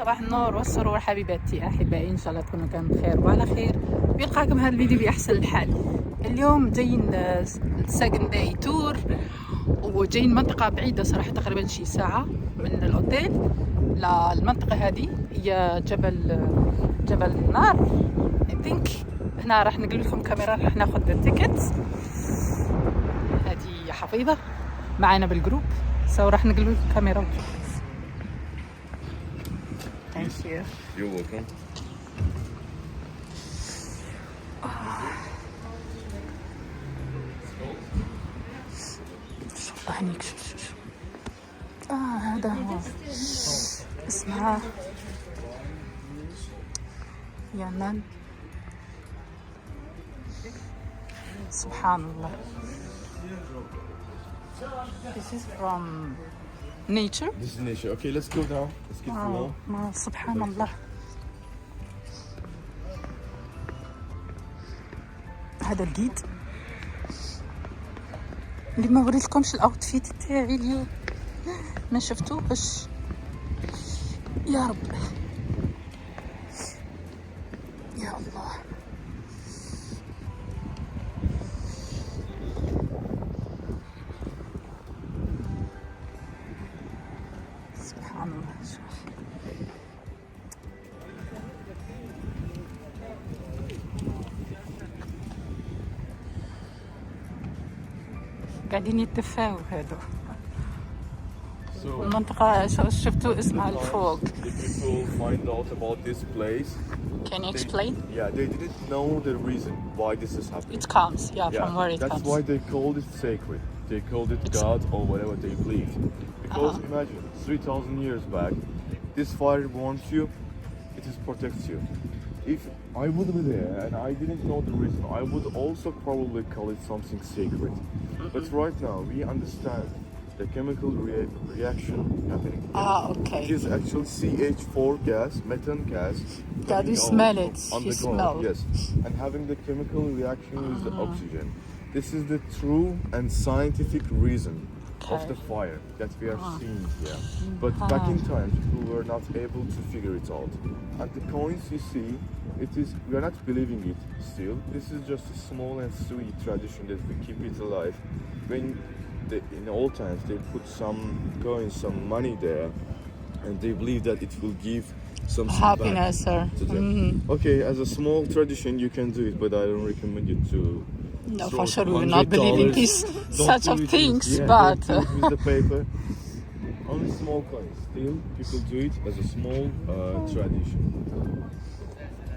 صباح النور والسرور حبيباتي احبائي، ان شاء الله تكونوا كان بخير وعلى خير. بيلقاكم هذا الفيديو باحسن الحال. اليوم جايين سكند داي تور، وجايين منطقه بعيده صراحه، تقريبا شي ساعه من الاوتيل للمنطقه هذه. هي جبل النار اي ثينك. هنا راح نقلب لكم كاميرا، راح ناخذ التيكت. هذه حفيظه معنا بالجروب، راح نقلب لكم كاميرا. Thank you. You're welcome. شوف هنيك، شوف هذا هو اسمها يمن. سبحان الله. This is from nature. This is nature. Okay, let's go now. Let's get below. سبحان الله. هذا الجيد اللي ما وريتلكمش الاوتفيت تاعي اليوم، ما شفتوش. يا رب يا الله. سبحان الله. شوف قاعدين يتفاووا هذو. المنطقة شفتوا اسمها الفوق. The people find out about this place. Can you explain? Yeah, they didn't know the reason why this is happening. It comes, from where it that's comes. That's why they called it sacred. They called it God or whatever they believed. Because imagine, 3,000 years back, this fire warms you, it is protects you. If I would be there and I didn't know the reason, I would also probably call it something sacred. But right now, we understand the chemical reaction happening. Okay. It is actually CH4 gas, methane gas. God, we smell it. On You the ground, smell. yes. And having the chemical reaction with the oxygen. This is the true and scientific reason of the fire that we are seeing here. But back in time, people were not able to figure it out. And the coins you see, we are not believing it still. This is just a small and sweet tradition that we keep it alive. When in old times, they put some coins, some money there, and they believe that it will give some happiness to them. Okay, as a small tradition, you can do it, but I don't recommend you to. No, for sure, we will not believe in this such of things, but with the paper, only small coins. Still, people do it as a small tradition.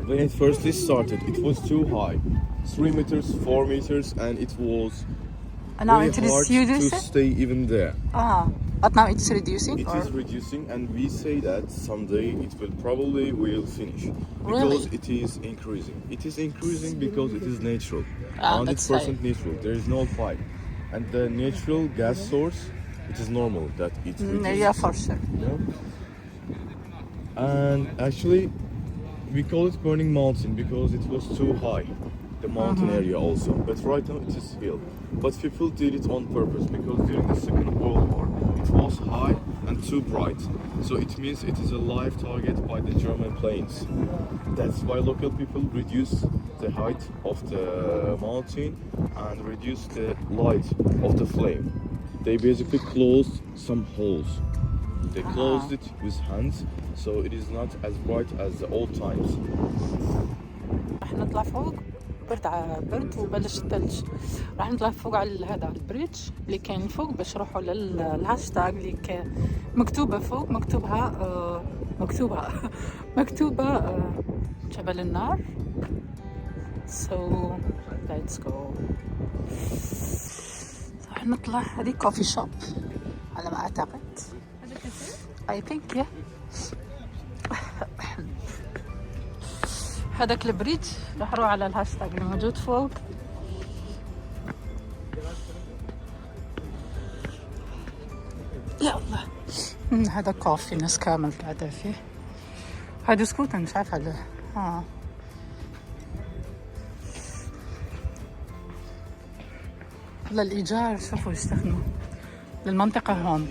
When it firstly started, it was too high, 3 meters, 4 meters, and it was now very it is hard reducing? to stay even there. But now it's reducing? It is reducing, and we say that someday it will probably finish. Really? Because it is increasing. It is increasing because it is natural. 100% natural. There is no fire. And the natural gas source, it is normal that it reduces. Yeah, for sure. And actually, we call it burning mountain because it was too high. The mountain area also. But right now it is hill. But people did it on purpose because during the Second World War, it was high and too bright. So it means it is a live target by the German planes. That's why local people reduce the height of the mountain and reduce the light of the flame. They basically closed some holes. They closed it with hands, so it is not as bright as the old times. راح نطلع فوق، برد وبلش الثلج. راح نطلع فوق على هذا البريدج اللي كاين فوق باش نروحوا للهاشتاج اللي مكتوبه فوق، مكتوبه جبل النار. So let's go. راح نطلع. هذه كوفي شوب على ما اعتقد. I think yeah. هذاك البريد راح نروح على الهاشتاج اللي موجود فوق. يا الله. هذا كوفي، ناس كامل قاعدة فيه. هذا سكوت مش عارف هذا. للإيجار. شوفوا يستخدموا للمنطقة هون.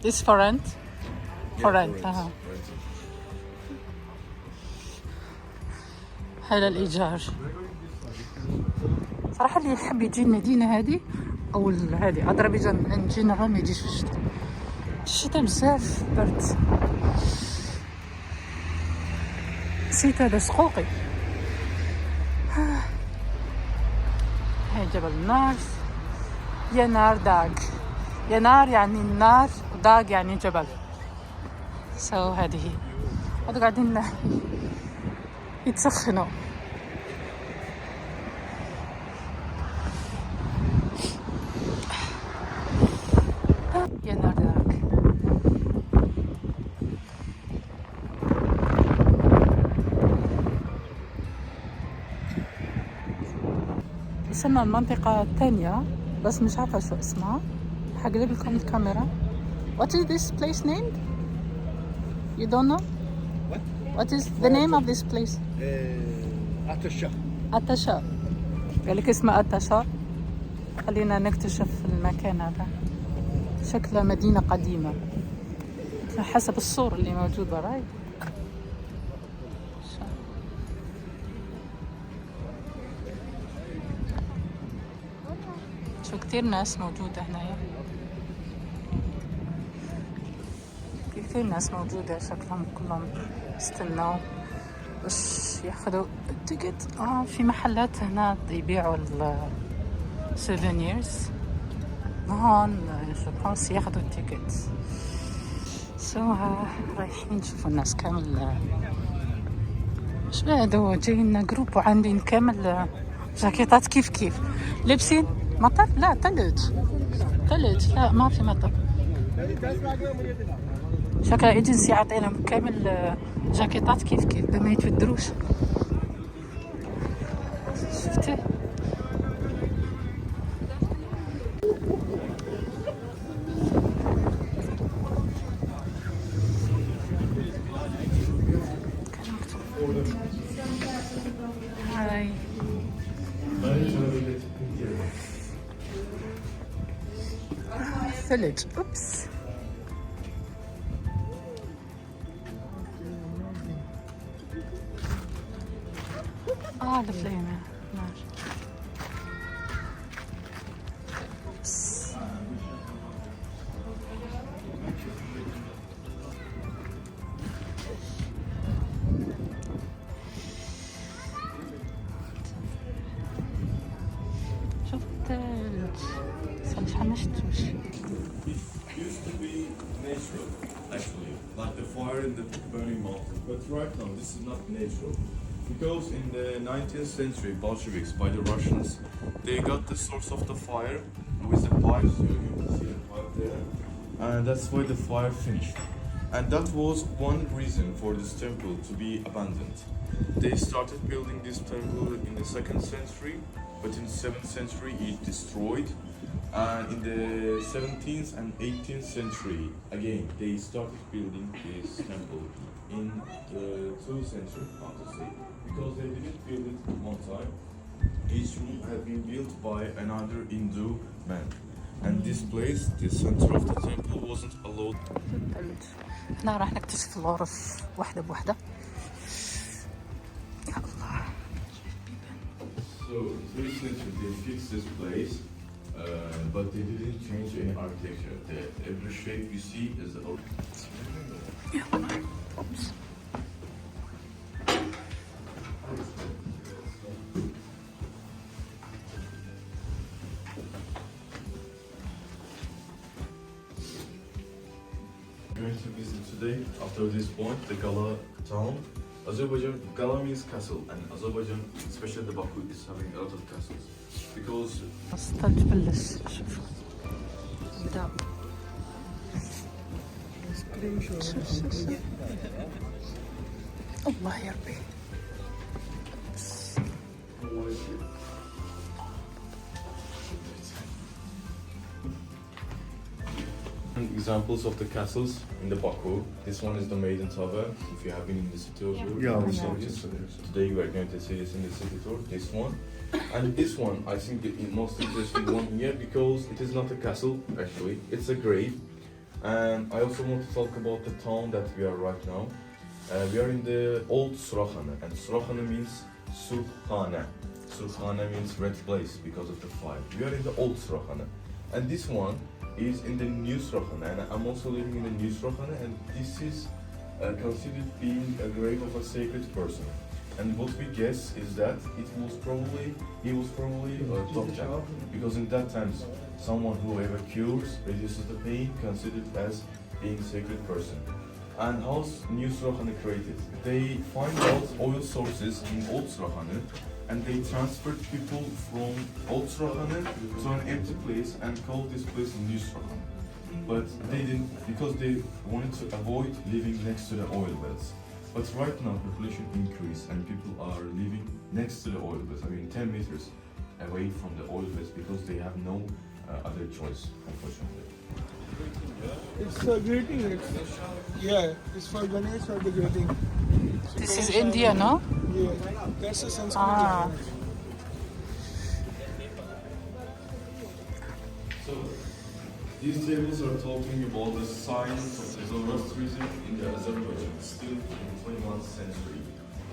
This for rent? For rent. هذا الإيجار. صراحة اللي يحب يجي المدينة هذه أو هذه أذربيجان إن جنرال ما يجيش في الشتاء. الشتاء بزاف برد. نسيت هذا سقوقي. هاي جبل النار. ينارداغ. ينار يعني النار وداغ يعني جبل. هذه هذا قاعدين يتسخنوا. ينارداغ. اسمها المنطقة الثانية بس مش عارفة شو اسمها. حقلب لكم الكاميرا. What is this place named? You don't know? What is the name of this place? Atasha. أتشا. قال لك اسمها أتشا. خلينا نكتشف المكان هذا. شكله مدينة قديمة حسب الصور اللي موجودة راي. شو كتير ناس موجودة هنا. كثير ناس موجودة شكلهم كلهم استنوا باش ياخذوا التيكت. في محلات هنا يبيعوا السوفينيرز هون شوفوا ياخذوا التيكت. رايحين نشوفوا الناس كامل. ايش هذا جايين جروب وعندين كامل جاكيتات كيف لابسين مطر. لا ثلج لا ما في مطر. شكلها ايجنسي عطيناهم كامل جاكيتات كيف بما يتودروش. شفتي هاي ثلج. اوبس الفليمة نار. شوف الثلج صار حمشتوش. Used to be natural, actually, like the fire in the burning mountain. But right now, this is not natural. Because in the 19th century, Bolsheviks, by the Russians, they got the source of the fire with the pipes. You can see the pipe there. And that's why the fire finished. And that was one reason for this temple to be abandoned. They started building this temple in the 2nd century, but in the 7th century it destroyed. And in the 17th and 18th century, again, they started building this temple in the 2nd century, how to say, because they didn't build it one time. Each room had been built by another Hindu man. And this place, the center of the temple, wasn't allowed. هنا راح نكتشف الغرف واحدة بواحدة. يا الله. So recently they fixed this place, but they didn't change any architecture. Every shape you see is the old. يا الله. Oops. Going to visit today, after this point, the Gala town. Azerbaijan, Gala means castle, and Azerbaijan, especially the Baku, is having a lot of castles. Because الثلج بلش شوف بدأ. شوف. الله يا ربي. examples of the castles in the Baku. This one is the Maiden Tower. If you have been in the city tour, Yeah, so today we are going to see this in the city tour. This one, and this one, I think the most interesting one here because it is not a castle actually. It's a grave. And I also want to talk about the town that we are right now. We are in the old Surakhana, and Surakhana means Surkhana. Surkhana means red place because of the fire. We are in the old Surakhana, and this one is in the new Surakhana, and I'm also living in the new Surakhana, and this is considered being a grave of a sacred person. And what we guess is that he was probably a doctor, because in that times, someone who ever cures, reduces the pain, considered as being a sacred person. And how's New Surakhana created? They find out oil sources in Old Surakhana, and they transferred people from Old Surakhana to an empty place and called this place New Surakhana. But they didn't, because they wanted to avoid living next to the oil wells. But right now, population increase and people are living next to the oil wells. I mean, 10 meters away from the oil wells because they have no other choice, unfortunately. It's a greeting. It's for Ganesh or the greeting. This is India, no? Yeah, that's a Sanskrit. So, these tables are talking about the science of the Zoroastrianism in the Azerbaijan, still in the 21st century.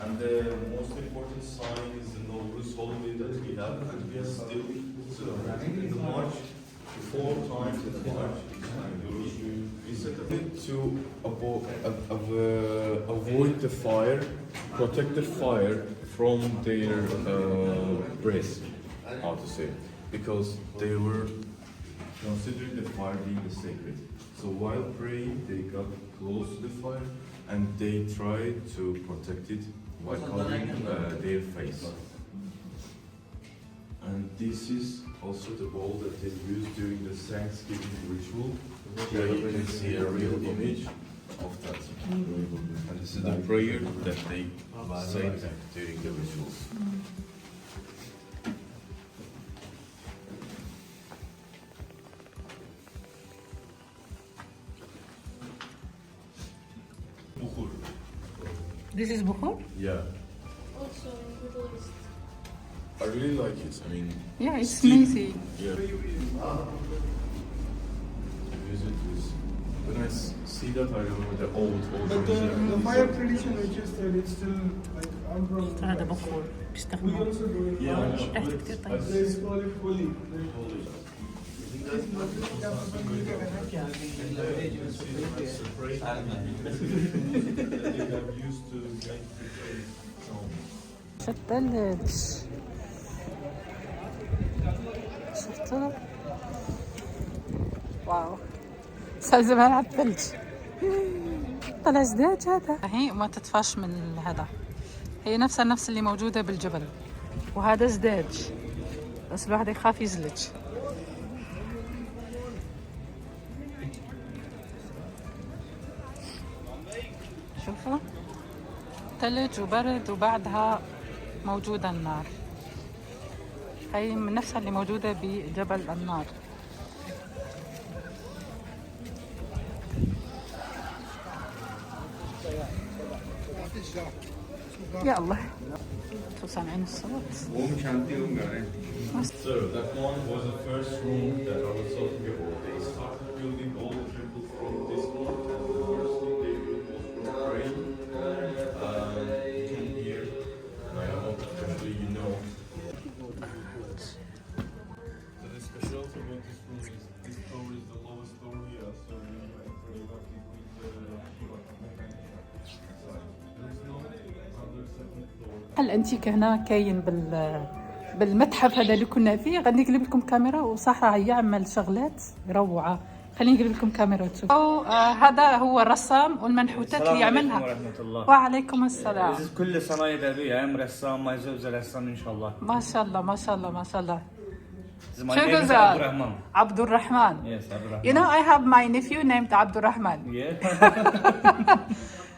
And the most important sign is the Novruz holiday that we have, and we are still celebrating in the March, 4 times in the March. We celebrate to avoid the fire, protect the fire from their breath, how to say, because they were considering the fire being the sacred. So while praying, they got close to the fire and they tried to protect it by covering their face. And this is also the bowl that they use during the Thanksgiving ritual. Here you can see a real image of that. And this is the prayer that they say during the rituals. Bukhur. This is bukhur? Yeah. Also in Middle East. I really like it. I mean, Yeah, it's still- amazing. Yeah. Visit this. When I see that, I remember the old But the fire tradition, which is that it's still like هذا unbroken. بخور We بيستخدموه. also do it. Yeah, ريحته كتير طيبة. They call it holy. شو الثلج. شفتوا؟ واو صار زمان على الثلج. طلع زداج هذا. هي ما تطفش من هذا. هي نفس اللي موجودة بالجبل. وهذا زداج. بس الواحد يخاف يزلج. شوفوا ثلج وبرد وبعدها موجودة النار. هي من نفسها اللي موجودة بجبل النار. يا الله انتوا سامعين الصوت؟ So that one was the first room that I was talking about. They started building all the temple from this one. And the first thing they did was from praying from here. And I hope especially you know. So the specialty about this room is this floor is the lowest floor here. So you enter directly with the There's no other second floor. الانتيك هنا كاين بالمتحف هذا اللي كنا فيه. غادي نقلب لكم كاميرا وصحراء يعمل شغلات روعه. خليني نقلب لكم كاميرا تشوف. هذا هو الرسام والمنحوتات اللي يعملها. ورحمة الله. وعليكم السلام. كل صنايع ذهبية ام رسام ما يزوج الرسام ان شاء الله. ما شاء الله ما شاء الله ما شاء الله. شو جزال؟ عبد الرحمن. عبد الرحمن. Yes, عبد الرحمن. You know I have my nephew named عبد الرحمن.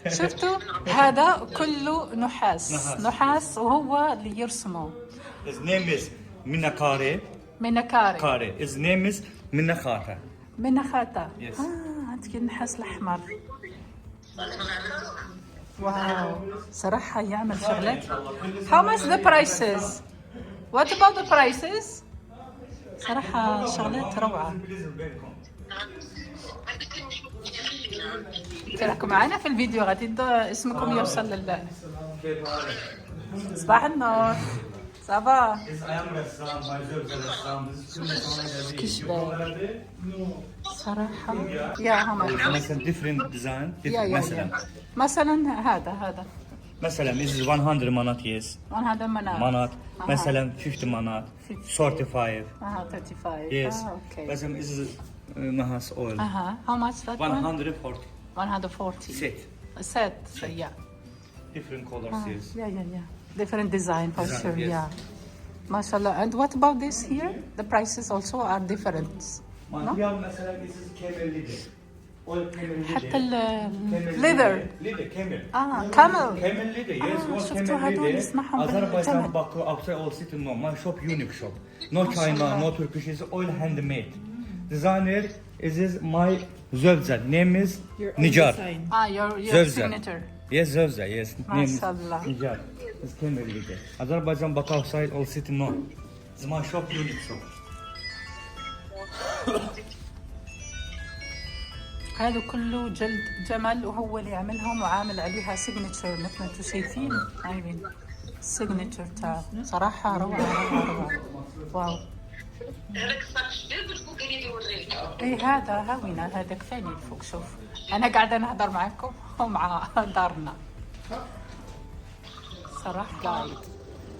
شفتوا هذا كله نحاس وهو اللي يرسمه. His name is Minakare. منكاري. Kare. His name is Minakata. منخاتا. Yes. تكي النحاس الأحمر. واو صراحة يعمل شغلات. How much the prices? What about the prices? صراحة شغلات روعة. راكم معنا في الفيديو غادي اسمكم يوصل لل. صباح النور. صافا. كشباب. صراحة يا هم. مثلا different design. مثلا هذا. مثلا this is 100 manat yes. 100 manat. مثلا 50 manat. 35. 35. Yes. Okay. مثلا this is nahas oil. How much that one? 140. 140. Set. Yeah. Different colors yes. Yeah. Different design for Design, sure. yes. Yeah. MashaAllah. And what about this here? The prices also are different. Material مثلا this is camel leather. All camel leather. حتى leather. Leather camel. camel. Camel leather yes. All شفتوا camel هذول leather. يسمعهم Azerbaijan بالجمل. baku outside all city no. My shop unique shop. No China, no Turkish. It's all handmade. Designer is my Zövza. Name is Nijar. Your Zövza. signature. Yes, Zövza. Yes. Name is MashaAllah. Nijar. It's camel leather. Azerbaijan baku outside all city no. It's my shop unique shop. هذا كله جلد جمل وهو اللي يعملهم وعامل عليها سيجنتشر مثل ما انتم شايفين. عايبين السيجنتشر تاعه صراحة روعة. واو. اي هذا هاوينا هذا كفاني الفوق. شوف انا قاعدة نهضر معكم ومع دارنا صراحة قاعد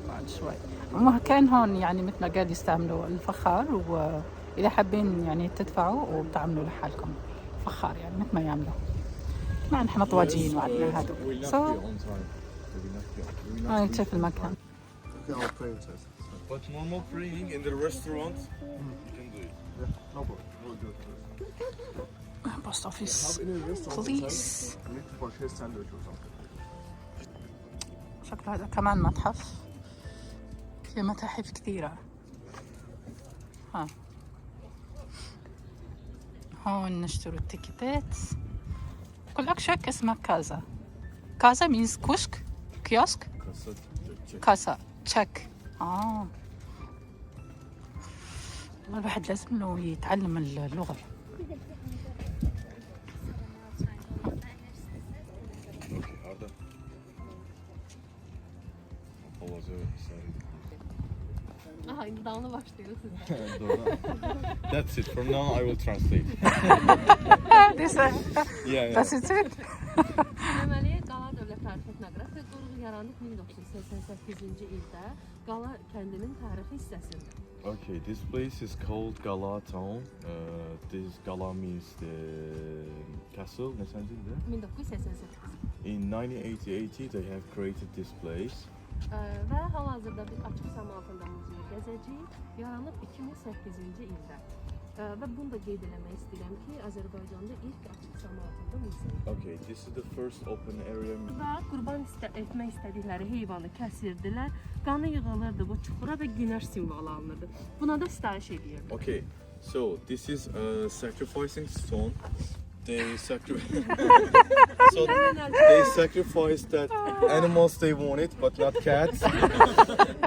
بعد شوي. هم كان هون يعني مثل ما قال يستعملوا الفخار، وإذا حابين يعني تدفعوا وبتعملوا لحالكم فخار يعني مثل ما يعملوا. ما نحن طواجين وعندنا هادو. نشوف المكان. But normal praying in the restaurant, you can do it. No problem. We'll do it. Post office. In a restaurant, Police. you need to purchase sandwich or something. شكله هذا كمان متحف. في متاحف كثيرة. هون نشتروا التيكيتات. كل أكشك اسمها كازا. كازا means كشك كيوسك. كاسا تشيك. الواحد لازم له يتعلم اللغة. İmdanlı başlıyor sizden. That's it. From now I will translate. That's it. Deməli, Qala Dövlət Tarixi Etnoqrafiya Qoruğu yaranıb 1988-ci ildə Qala kəndinin tarixi hissəsində. Okay, this place is called Gala Town. This Gala means the castle. 1988. In 1980 they have created this place. Və hal-hazırda biz açıq səma altında muzeyi gəzəcəyik. Yaranıb 2008-ci ildə. Və bunu da qeyd eləmək istəyirəm ki, Azərbaycanda ilk açıq səma altında muzey. Okay, this is the first open area. Və qurban etmək istədikləri heyvanı kəsirdilər. Qanı yığılırdı bu çuxura və günəş simvolu alınırdı. Buna da sitayiş edirdi. Okay, so this is a sacrificing stone. They sacrifice that animals they wanted, but not cats.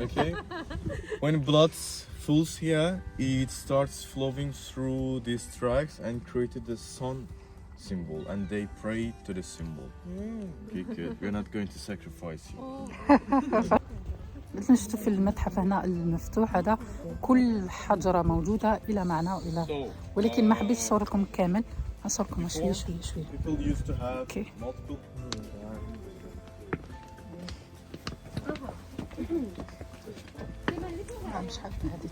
Okay. When blood falls here, it starts flowing through these tracks and created the sun symbol, and they pray to the symbol. Okay, good. We're not going to sacrifice you. مثل نشوف في المتحف هنا المفتوح هذا كل حجرة موجودة إلى معنى وإلى، ولكن ما حبيت أصوركم كامل. أصوركم شوية. People used to have multiple. مش عارفة هذه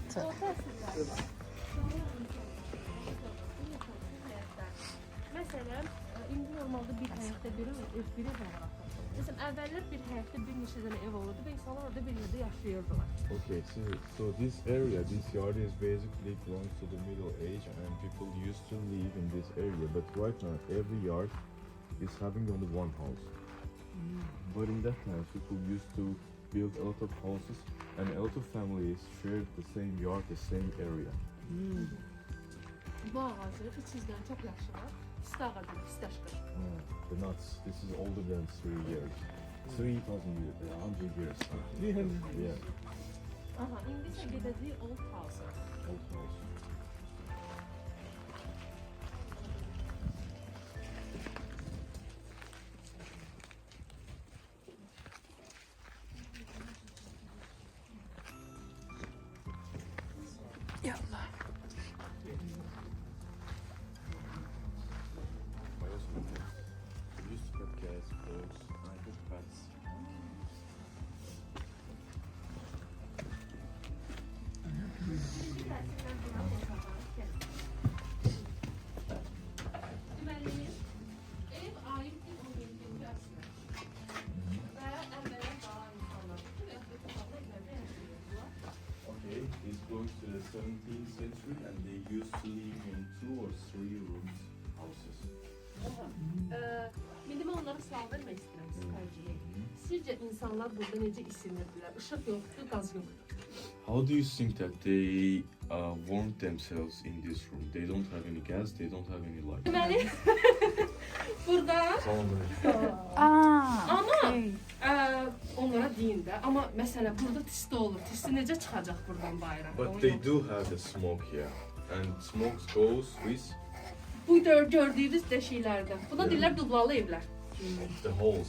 Mesela indi normalde bir həyətdə biri var. Mesela əvvəllər bir həyətdə bir neçə dənə ev olurdu və insanlar orada bir yerdə yaşayırdılar. Okay, so this area, this yard is basically belongs to the Middle Age, and people used to live in this area. But right now, every yard is having only one house. But in that time, people used to build a lot of houses, and a lot of families shared the same yard, the same area. Bu ağacı içizdən çox yaxşı var. Pista ağacı, pistaşkır. The nuts. This is older than 3 years. 3,000 years, 100 years. 300. Yeah, Aha, indi isə gedəcəyik Old House. old house. Yallah. We used to pet cats, dogs, and I pet pets. Deməli, ev aiddir 17-ci əsrə. Və əvvələn qalan insanlar bütün ətrafında evlərdə yaşayırdılar. Okay, this goes to the 17th century and they used to live in 2 or 3 rooms houses. İndi mən onlara sual vermək istəyirəm psixologiyə. Sizcə insanlar burada necə isinirdilər? Işıq yoxdur, qaz yoxdur. How do you think that they warmed themselves in this room? They don't have any gas, they don't have any light. Deməli, burada Aa, Ama- okey. onlara deyin də, amma məsələ burada tisti olur. Tisti necə çıxacaq buradan bayıra? But they do have the smoke here. And smoke goes with Bu gördüyünüz deşiklərdən. Buna deyirlər dublalı evlər. the holes.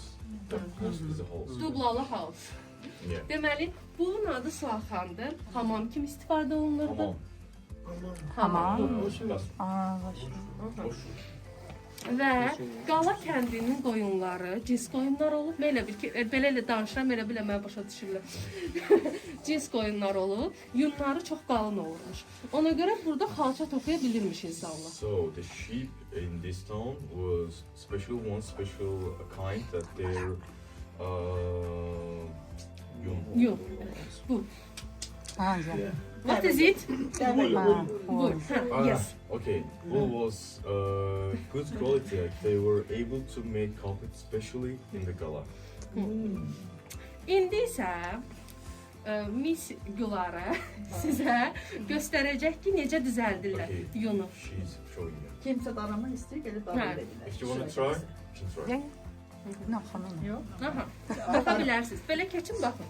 The goes with the holes. Dublalı house. Yeah. Deməli, bunun adı suaxandır. Hamam kimi istifadə olunurdu. Hamam. Hamam. That's Aa, başı. boş. Və Qala kəndinin qoyunları cins qoyunlar olub. Mən elə bil ki, belə elə danışıram, elə bilə mən başa düşürlər. Cins qoyunlar olub. Yunları çox qalın olurmuş. Ona görə burada xalça toxuya bilirmiş insanlar. So the sheep in this town was special one special kind that they're Yun. Bu. Ha, güzel. What is it? Ha, Bu. bu. Yes. Okay, wool was good quality. Like they were able to make carpet, especially in the Gala. İndi isə Miss Gülara sizə göstərəcək ki, necə düzəldirlər Okay. yunu. She's showing you. Kimse daramak istiyor gelip alabilirler. If you want to try, you can try. Gel. Ne hanım? Yok. Aha, baxa bilərsiniz. Belə keçin baxın.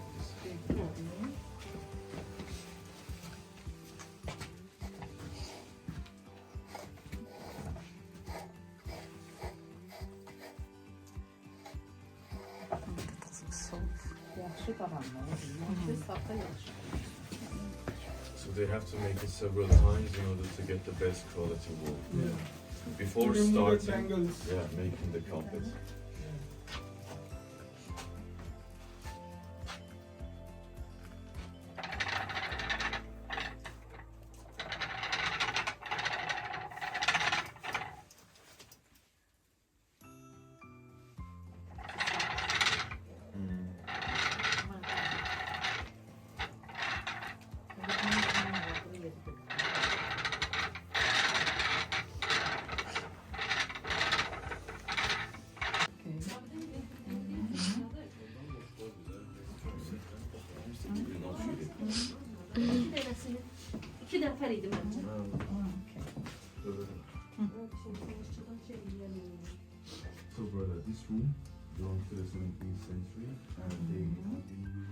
Yaxşı tamamlar. Yaxşı safta yaxşı. So they have to make it several times in order to get the best quality wool. Before Removing the starting, tangles. yeah, making the carpet. İki dənəsini, 2 nəfər idi məncə. So brother, this room belongs to the 17th century and they have been using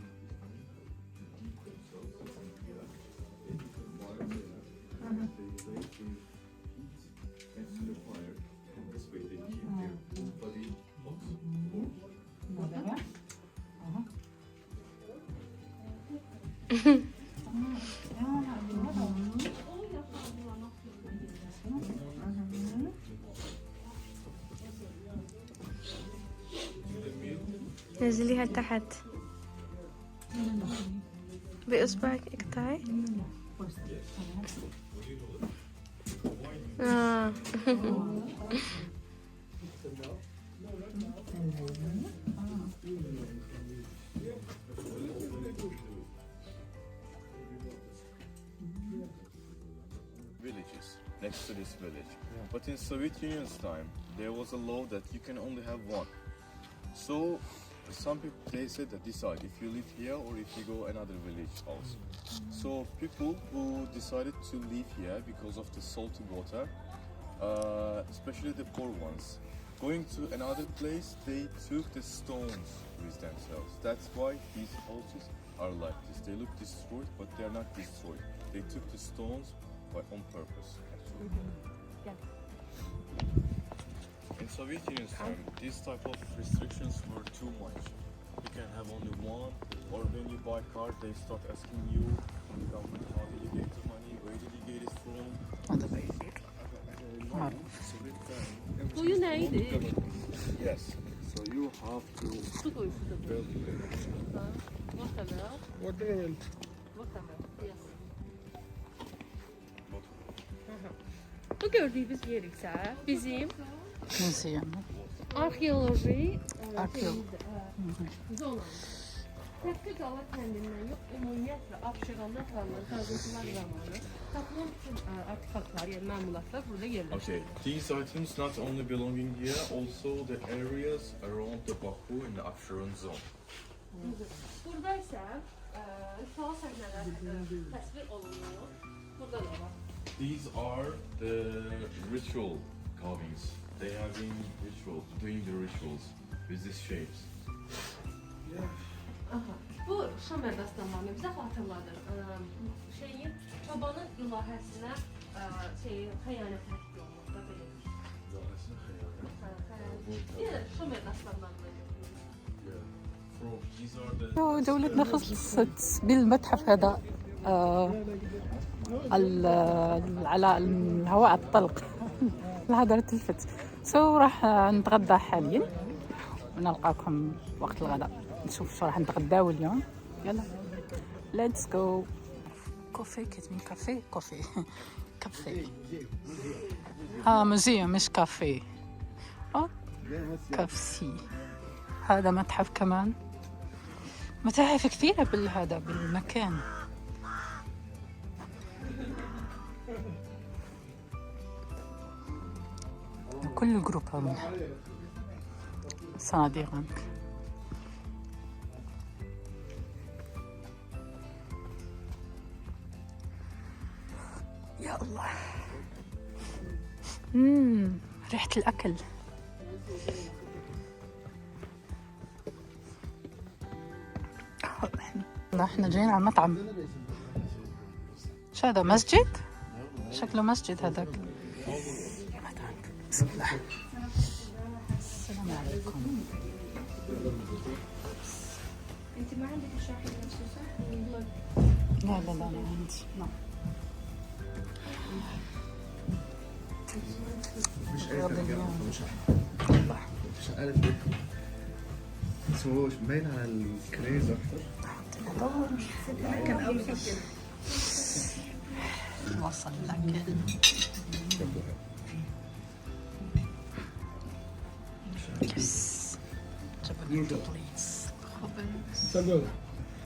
next to the fire and this way they keep their body hot. Burada var. نزليها تحت بإصبعك اقطعي Villages next to this village. But in Soviet Union's time, there was a law that you can only have one. So some people they said that decide if you live here or if you go another village also. So people who decided to live here because of the salty water, especially the poor ones. Going to another place, they took the stones with themselves. That's why these houses are like this. They look destroyed, but they are not destroyed. They took the stones on purpose, actually. In Soviet Union's time, these type of restrictions were too much. You can have only one, or when you buy car, they start asking you from the government, how did you get the money, where did you get it from? Boyu neydi? Yes. So you have to Su koyusu da bu. build it. Whatever. Watermelon. Whatever. Yes. Bu gördüyünüz yer isə bizim Museum. arxeoloji Arxeolog. zonamız. Təkcə Qala kəndindən yox, ümumiyyətlə Abşeronda aparılan qazıntılar zamanı tapılan bütün artefaktlar, yəni məmulatlar burada yerləşir. Okay, these items not only belonging here, also the areas around the Baku and the Afsharon zone. Burada isə ritual səhnələr təsvir olunur. Burada da var. These are the ritual carvings. They have been doing the rituals with these shapes. Aha. Bu Şamer dastanlarını bizə xatırladır. Çobanın ilahəsinə xəyanət etdi olmaqda belə. Yəni Şamer dastanlarını. These are the جولتنا خلصت بالمتحف هذا على الهواء الطلق. هذا التلفت راح نتغدى حاليا ونلقاكم وقت الغداء نشوف شو راح نتغداو اليوم. يلا ليتس جو. كوفي كتبين كافي كوفي كافي موزيوم مش كافي. كافسي. هذا متحف كمان. متاحف كثيرة بالهذا بالمكان. كل الجروب هم صناديق. يا الله. ريحة الأكل. احنا جايين على المطعم. شو هذا مسجد؟ شكله مسجد هذاك. بسم الله. السلام عليكم. انت ما عندك الشاحن نفسه صح؟ لا لا لا ما عندي. مش قادر مش عارف ليه بس هو مش باين على الكريز اكتر. كان اوسط كده. وصل لك. يس. جبل بليز. خبز.